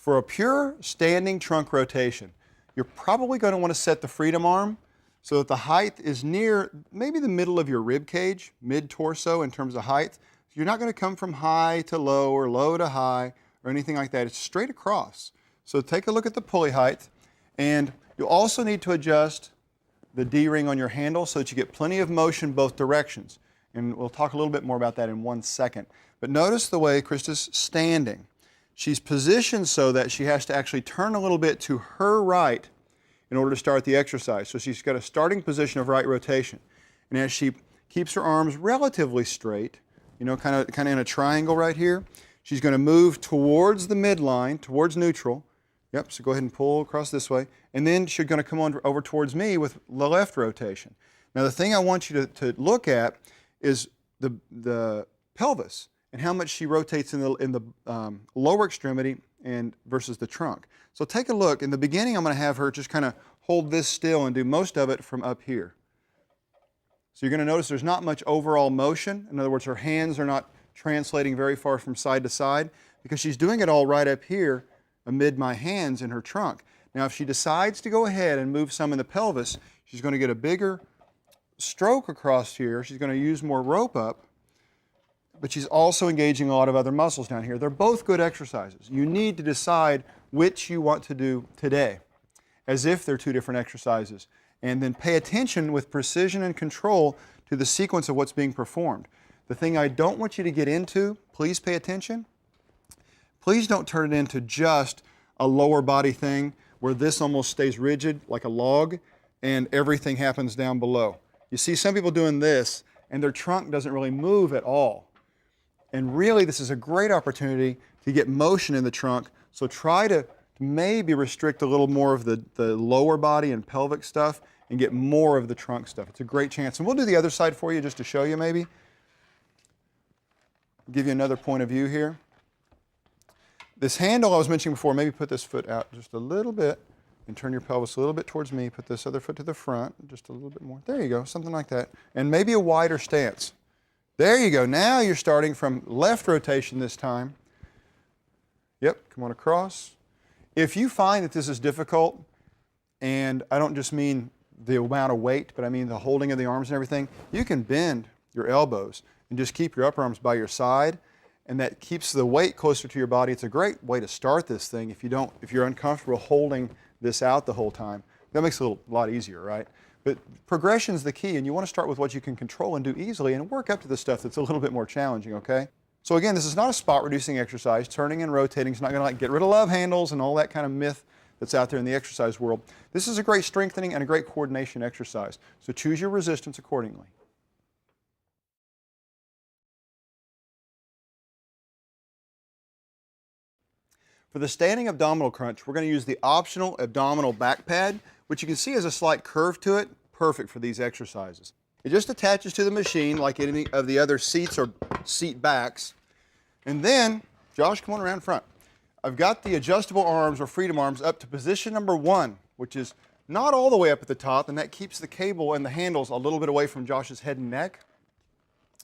For a pure standing trunk rotation, you're probably going to want to set the freedom arm so that the height is near maybe the middle of your rib cage, mid-torso in terms of height. You're not going to come from high to low or low to high or anything like that. It's straight across. So take a look at the pulley height, and you'll also need to adjust the D-ring on your handle so that you get plenty of motion both directions. And we'll talk a little bit more about that in 1 second. But notice the way Krista's standing. She's positioned so that she has to actually turn a little bit to her right in order to start the exercise. So she's got a starting position of right rotation. And as she keeps her arms relatively straight, you know, kind of in a triangle right here, she's going to move towards the midline, towards neutral. Yep, so go ahead and pull across this way. And then she's going to come on over towards me with the left rotation. Now the thing I want you to look at is the pelvis and how much she rotates in the lower extremity and versus the trunk. So take a look. In the beginning, I'm going to have her just kind of hold this still and do most of it from up here. So you're going to notice there's not much overall motion. In other words, her hands are not translating very far from side to side because she's doing it all right up here amid my hands in her trunk. Now if she decides to go ahead and move some in the pelvis, she's going to get a bigger stroke across here. She's going to use more rope up, but she's also engaging a lot of other muscles down here. They're both good exercises. You need to decide which you want to do today, as if they're two different exercises, and then pay attention with precision and control to the sequence of what's being performed. The thing I don't want you to get into, please pay attention, please don't turn it into just a lower body thing where this almost stays rigid like a log and everything happens down below. You see some people doing this and their trunk doesn't really move at all. And really this is a great opportunity to get motion in the trunk, so try to maybe restrict a little more of the lower body and pelvic stuff and get more of the trunk stuff. It's a great chance. And we'll do the other side for you just to show you maybe. Give you another point of view here. This handle I was mentioning before, maybe put this foot out just a little bit and turn your pelvis a little bit towards me. Put this other foot to the front, just a little bit more. There you go, something like that. And maybe a wider stance. There you go. Now you're starting from left rotation this time. Yep, come on across. If you find that this is difficult, and I don't just mean the amount of weight, but I mean the holding of the arms and everything, you can bend your elbows and just keep your upper arms by your side, and that keeps the weight closer to your body. It's a great way to start this thing if you're uncomfortable holding this out the whole time. That makes it a lot easier, right? But progression's the key, and you want to start with what you can control and do easily and work up to the stuff that's a little bit more challenging, okay? So again, this is not a spot reducing exercise. Turning and rotating is not going to get rid of love handles and all that kind of myth that's out there in the exercise world. This is a great strengthening and a great coordination exercise. So choose your resistance accordingly. For the standing abdominal crunch, we're going to use the optional abdominal back pad, which you can see has a slight curve to it, perfect for these exercises. It just attaches to the machine like any of the other seats or seat backs. And then, Josh, come on around front. I've got the adjustable arms or freedom arms up to position number 1, which is not all the way up at the top, and that keeps the cable and the handles a little bit away from Josh's head and neck.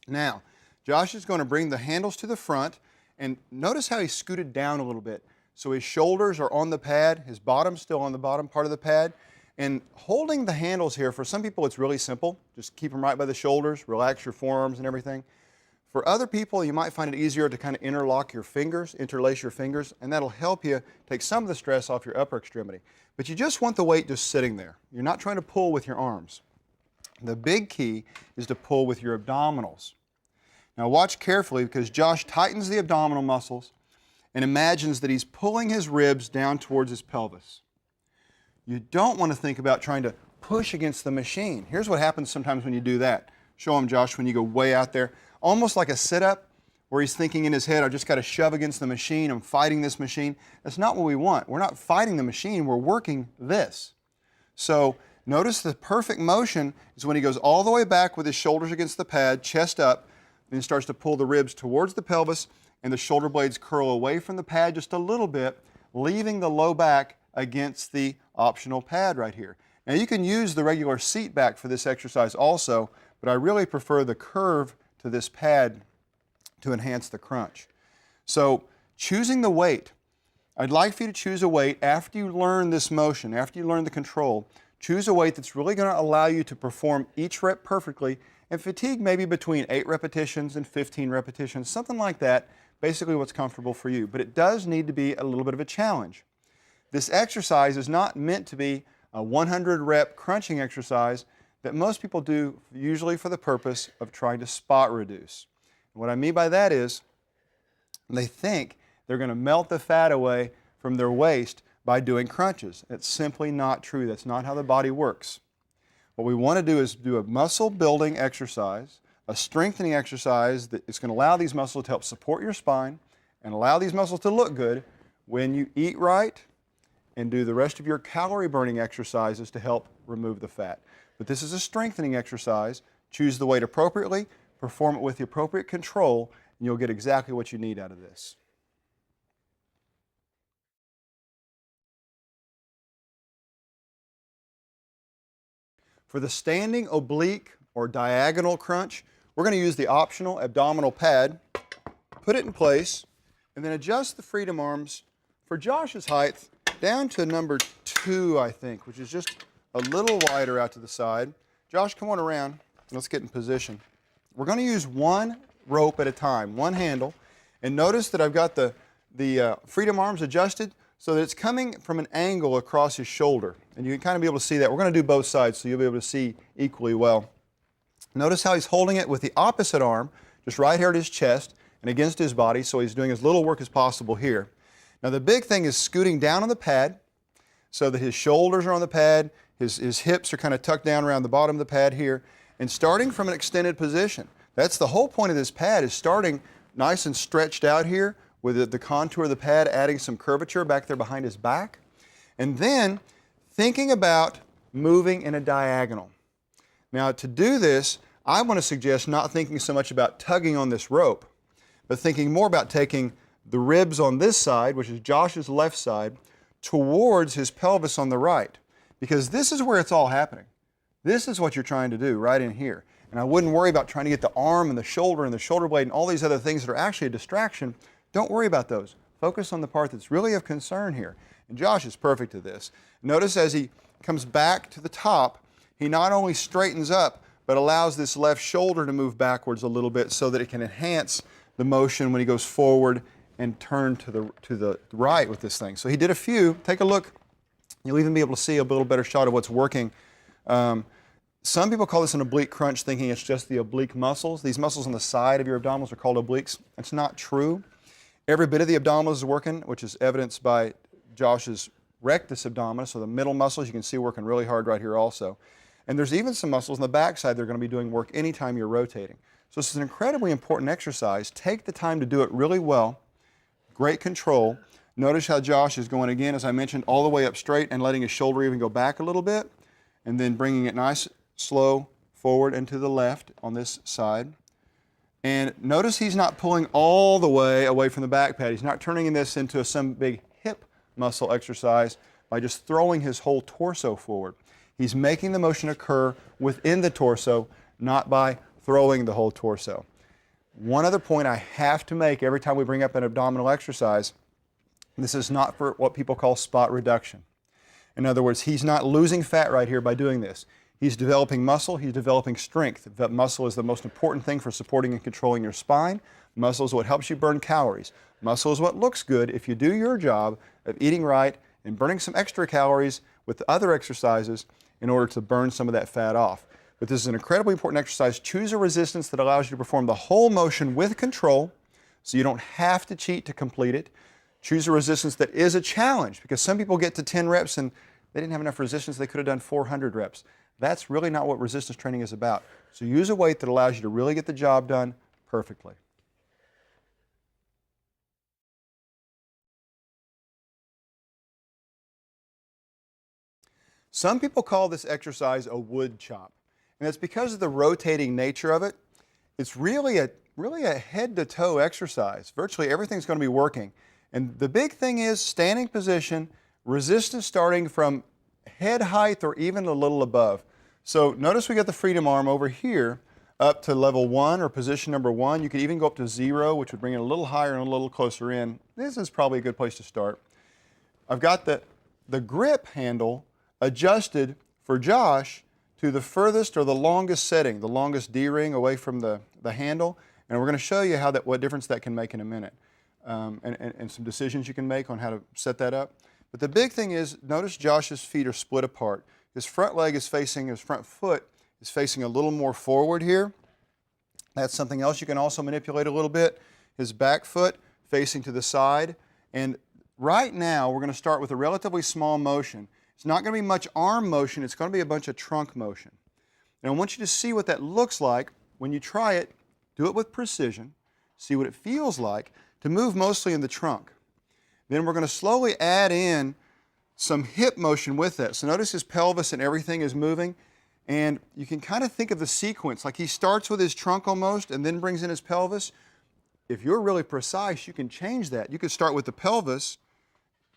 Now, Josh is going to bring the handles to the front, and notice how he scooted down a little bit. So his shoulders are on the pad, his bottom's still on the bottom part of the pad. And holding the handles here, for some people it's really simple. Just keep them right by the shoulders, relax your forearms and everything. For other people, you might find it easier to kind of interlock your fingers, interlace your fingers, and that'll help you take some of the stress off your upper extremity. But you just want the weight just sitting there. You're not trying to pull with your arms. The big key is to pull with your abdominals. Now watch carefully because Josh tightens the abdominal muscles and imagines that he's pulling his ribs down towards his pelvis. You don't want to think about trying to push against the machine. Here's what happens sometimes when you do that. Show him, Josh, when you go way out there. Almost like a sit-up where he's thinking in his head, I've just got to shove against the machine, I'm fighting this machine. That's not what we want. We're not fighting the machine, we're working this. So notice the perfect motion is when he goes all the way back with his shoulders against the pad, chest up, then he starts to pull the ribs towards the pelvis and the shoulder blades curl away from the pad just a little bit, leaving the low back against the optional pad right here. Now you can use the regular seat back for this exercise also, but I really prefer the curve to this pad to enhance the crunch. So choosing the weight, I'd like for you to choose a weight after you learn this motion, after you learn the control. Choose a weight that's really going to allow you to perform each rep perfectly and fatigue maybe between 8 repetitions and 15 repetitions, something like that, basically what's comfortable for you. But it does need to be a little bit of a challenge. This exercise is not meant to be a 100 rep crunching exercise that most people do usually for the purpose of trying to spot reduce. And what I mean by that is they think they're going to melt the fat away from their waist by doing crunches. It's simply not true. That's not how the body works. What we want to do is do a muscle building exercise, a strengthening exercise that is going to allow these muscles to help support your spine and allow these muscles to look good when you eat right and do the rest of your calorie burning exercises to help remove the fat. But this is a strengthening exercise. Choose the weight appropriately, perform it with the appropriate control, and you'll get exactly what you need out of this. For the standing oblique or diagonal crunch, we're going to use the optional abdominal pad, put it in place, and then adjust the freedom arms for Josh's height down to number 2, I think, which is just a little wider out to the side. Josh, come on around. Let's get in position. We're going to use one rope at a time, one handle, and notice that I've got the freedom arms adjusted so that it's coming from an angle across his shoulder. And you can kind of be able to see that. We're going to do both sides so you'll be able to see equally well. Notice how he's holding it with the opposite arm, just right here at his chest and against his body, so he's doing as little work as possible here. Now the big thing is scooting down on the pad so that his shoulders are on the pad, his hips are kind of tucked down around the bottom of the pad here, and starting from an extended position. That's the whole point of this pad, is starting nice and stretched out here with the contour of the pad adding some curvature back there behind his back. And then thinking about moving in a diagonal. Now to do this, I want to suggest not thinking so much about tugging on this rope, but thinking more about taking the ribs on this side, which is Josh's left side, towards his pelvis on the right. Because this is where it's all happening. This is what you're trying to do right in here. And I wouldn't worry about trying to get the arm and the shoulder blade and all these other things that are actually a distraction. Don't worry about those. Focus on the part that's really of concern here. And Josh is perfect at this. Notice as he comes back to the top, he not only straightens up, but allows this left shoulder to move backwards a little bit so that it can enhance the motion when he goes forward and turn to the right with this thing. So he did a few. Take a look. You'll even be able to see a little better shot of what's working. Some people call this an oblique crunch, thinking it's just the oblique muscles. These muscles on the side of your abdominals are called obliques. That's not true. Every bit of the abdominals is working, which is evidenced by Josh's rectus abdominis, so the middle muscles you can see working really hard right here also. And there's even some muscles on the backside that are going to be doing work anytime you're rotating. So this is an incredibly important exercise. Take the time to do it really well. Great control. Notice how Josh is going again, as I mentioned, all the way up straight and letting his shoulder even go back a little bit, and then bringing it nice, slow forward and to the left on this side. And notice he's not pulling all the way away from the back pad. He's not turning this into some big hip muscle exercise by just throwing his whole torso forward. He's making the motion occur within the torso, not by throwing the whole torso. One other point I have to make every time we bring up an abdominal exercise: this is not for what people call spot reduction. In other words, he's not losing fat right here by doing this. He's developing muscle, he's developing strength. That muscle is the most important thing for supporting and controlling your spine. Muscle is what helps you burn calories. Muscle is what looks good if you do your job of eating right and burning some extra calories with the other exercises in order to burn some of that fat off. But this is an incredibly important exercise. Choose a resistance that allows you to perform the whole motion with control, so you don't have to cheat to complete it. Choose a resistance that is a challenge, because some people get to 10 reps and they didn't have enough resistance, they could have done 400 reps. That's really not what resistance training is about. So use a weight that allows you to really get the job done perfectly. Some people call this exercise a wood chop, and it's because of the rotating nature of it. It's really a head-to-toe exercise. Virtually everything's going to be working. And the big thing is standing position, resistance starting from head height or even a little above. So notice we got the freedom arm over here up to level 1 or position number 1. You could even go up to 0, which would bring it a little higher and a little closer in. This is probably a good place to start. I've got the grip handle adjusted for Josh to the furthest or the longest setting, the longest D-ring away from the handle, and we're going to show you what difference that can make in a minute, and some decisions you can make on how to set that up. But the big thing is, notice Josh's feet are split apart. His front leg is facing, his front foot is facing a little more forward here. That's something else you can also manipulate a little bit. His back foot facing to the side. And right now, we're going to start with a relatively small motion. It's not going to be much arm motion, it's going to be a bunch of trunk motion. And I want you to see what that looks like when you try it. Do it with precision. See what it feels like to move mostly in the trunk. Then we're going to slowly add in some hip motion with that. So notice his pelvis and everything is moving. And you can kind of think of the sequence, like he starts with his trunk almost and then brings in his pelvis. If you're really precise, you can change that. You could start with the pelvis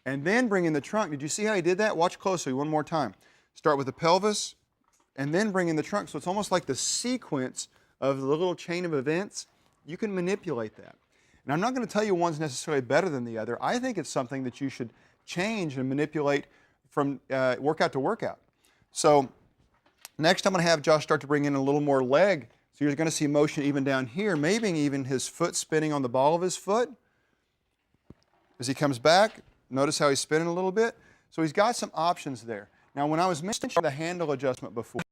and then bring in the trunk. Did you see how he did that? Watch closely one more time. Start with the pelvis and then bring in the trunk. So it's almost like the sequence of the little chain of events. You can manipulate that. And I'm not going to tell you one's necessarily better than the other. I think it's something that you should change and manipulate from workout to workout. So next I'm going to have Josh start to bring in a little more leg. So you're going to see motion even down here, maybe even his foot spinning on the ball of his foot. As he comes back, notice how he's spinning a little bit. So he's got some options there. Now when I was mentioning the handle adjustment before,